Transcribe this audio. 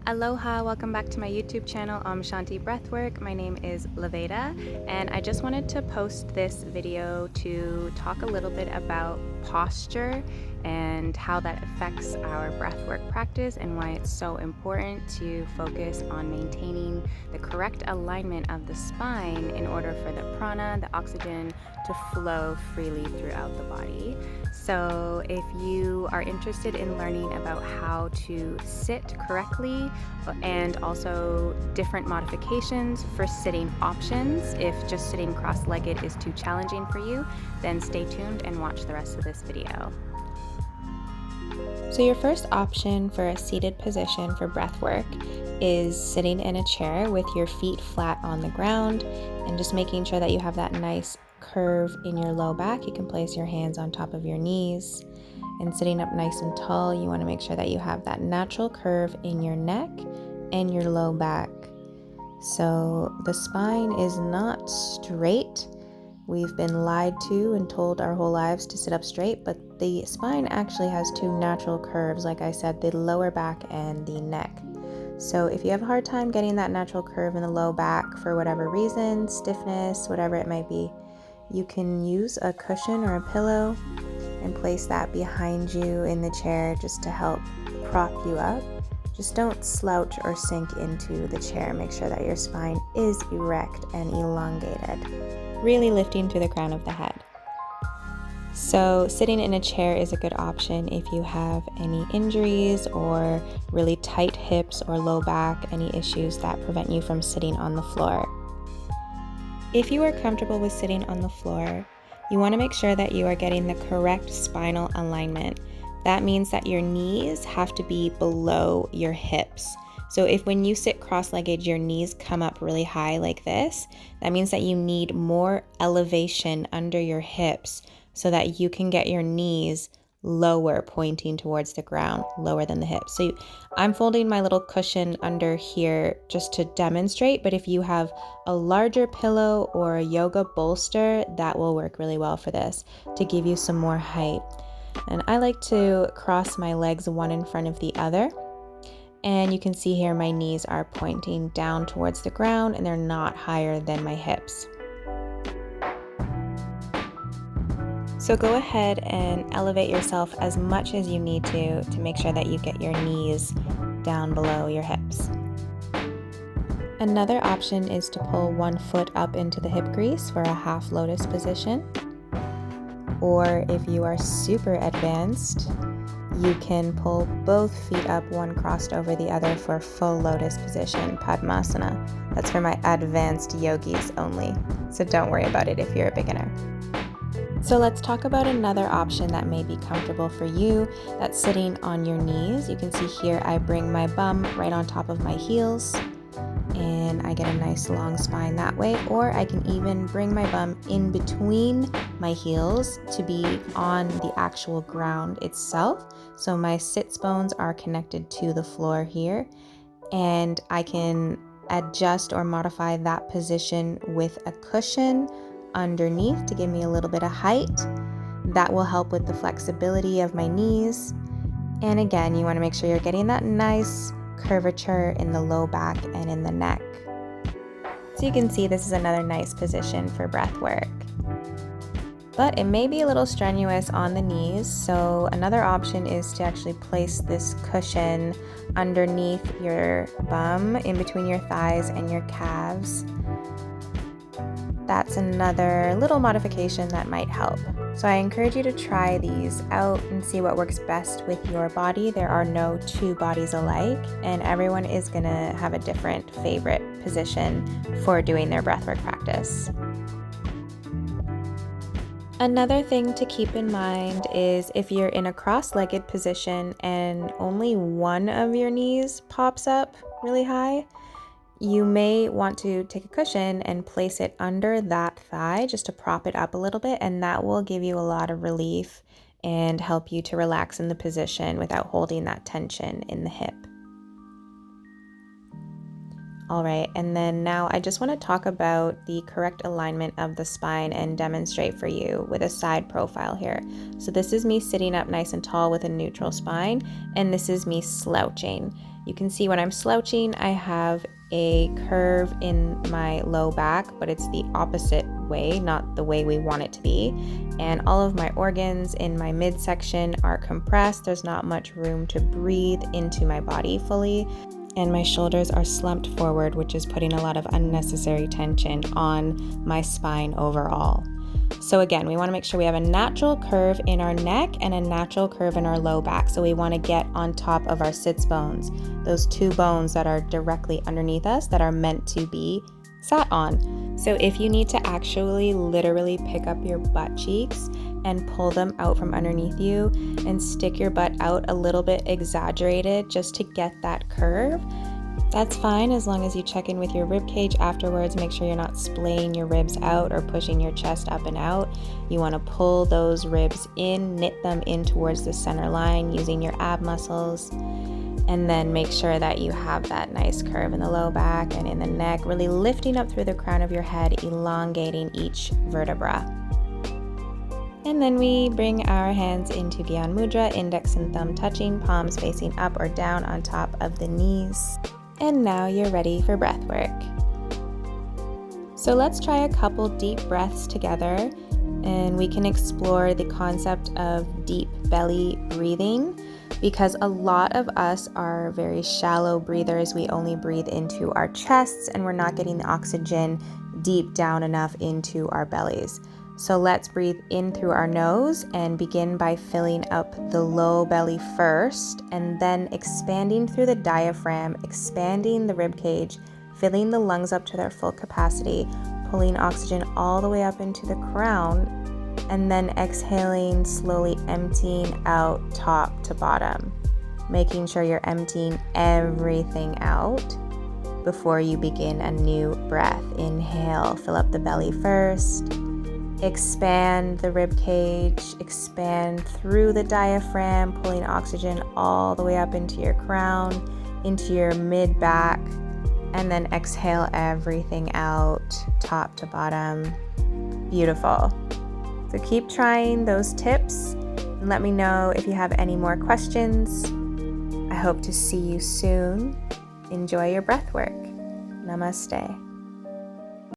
Aloha, welcome back to my YouTube channel, OMSHANTHI Breathwork. My name is Laveda, and I just wanted to post this video to talk a little bit about posture and how that affects our breathwork practice and why it's so important to focus on maintaining the correct alignment of the spine in order for the prana, the oxygen, to flow freely throughout the body. So if you are interested in learning about how to sit correctly and also different modifications for sitting options, if just sitting cross-legged is too challenging for you, then stay tuned and watch the rest of this video. So your first option for a seated position for breath work is sitting in a chair with your feet flat on the ground and just making sure that you have that nice curve in your low back. You can place your hands on top of your knees, and sitting up nice and tall, you want to make sure that you have that natural curve in your neck and your low back. So the spine is not straight. We've been lied to and told our whole lives to sit up straight, but the spine actually has two natural curves, like I said, the lower back and the neck. So if you have a hard time getting that natural curve in the low back for whatever reason, stiffness, whatever it might be, you can use a cushion or a pillow and place that behind you in the chair just to help prop you up. Just don't slouch or sink into the chair. Make sure that your spine is erect and elongated, really lifting to the crown of the head. So sitting in a chair is a good option if you have any injuries or really tight hips or low back, any issues that prevent you from sitting on the floor. If you are comfortable with sitting on the floor, you want to make sure that you are getting the correct spinal alignment. That means that your knees have to be below your hips. So if when you sit cross-legged, your knees come up really high like this, that means that you need more elevation under your hips so that you can get your knees lower, pointing towards the ground, lower than the hips. So I'm folding my little cushion under here just to demonstrate, but if you have a larger pillow or a yoga bolster, that will work really well for this to give you some more height. And I like to cross my legs one in front of the other. And you can see here my knees are pointing down towards the ground and they're not higher than my hips. So go ahead and elevate yourself as much as you need to make sure that you get your knees down below your hips. Another option is to pull one foot up into the hip crease for a half lotus position. Or if you are super advanced, you can pull both feet up, one crossed over the other, for full lotus position, Padmasana. That's for my advanced yogis only, so don't worry about it if you're a beginner. So let's talk about another option that may be comfortable for you. That's sitting on your knees. You can see here I bring my bum right on top of my heels and I get a nice long spine that way, or I can even bring my bum in between my heels to be on the actual ground itself. So my sits bones are connected to the floor here, and I can adjust or modify that position with a cushion underneath to give me a little bit of height. That will help with the flexibility of my knees. And again, you want to make sure you're getting that nice curvature in the low back and in the neck. So you can see this is another nice position for breath work. But it may be a little strenuous on the knees, so another option is to actually place this cushion underneath your bum, in between your thighs and your calves. That's another little modification that might help. So I encourage you to try these out and see what works best with your body. There are no two bodies alike, and everyone is going to have a different favorite position for doing their breathwork practice. Another thing to keep in mind is if you're in a cross-legged position and only one of your knees pops up really high, you may want to take a cushion and place it under that thigh just to prop it up a little bit, and that will give you a lot of relief and help you to relax in the position without holding that tension in the hip. All right, and then now I just want to talk about the correct alignment of the spine and demonstrate for you with a side profile here. So this is me sitting up nice and tall with a neutral spine, and this is me slouching. You can see when I'm slouching, I have a curve in my low back, but it's the opposite way, not the way we want it to be. And all of my organs in my midsection are compressed. There's not much room to breathe into my body fully. And my shoulders are slumped forward, which is putting a lot of unnecessary tension on my spine overall. So again, we want to make sure we have a natural curve in our neck and a natural curve in our low back. So we want to get on top of our sits bones, those two bones that are directly underneath us that are meant to be sat on. So if you need to actually literally pick up your butt cheeks and pull them out from underneath you and stick your butt out a little bit exaggerated just to get that curve, that's fine, as long as you check in with your rib cage afterwards. Make sure you're not splaying your ribs out or pushing your chest up and out. You want to pull those ribs in, knit them in towards the center line using your ab muscles, and then make sure that you have that nice curve in the low back and in the neck, really lifting up through the crown of your head, elongating each vertebra. And then we bring our hands into Gyan Mudra, index and thumb touching, palms facing up or down on top of the knees. And now you're ready for breath work. So let's try a couple deep breaths together, and we can explore the concept of deep belly breathing, because a lot of us are very shallow breathers. We only breathe into our chests and we're not getting the oxygen deep down enough into our bellies. So let's breathe in through our nose and begin by filling up the low belly first, and then expanding through the diaphragm, expanding the rib cage, filling the lungs up to their full capacity, pulling oxygen all the way up into the crown, and then exhaling, slowly emptying out top to bottom, making sure you're emptying everything out before you begin a new breath. Inhale, fill up the belly first. Expand the rib cage, expand through the diaphragm, pulling oxygen all the way up into your crown, into your mid back, and then exhale everything out, top to bottom. Beautiful. So keep trying those tips and let me know if you have any more questions. I hope to see you soon. Enjoy your breath work. Namaste.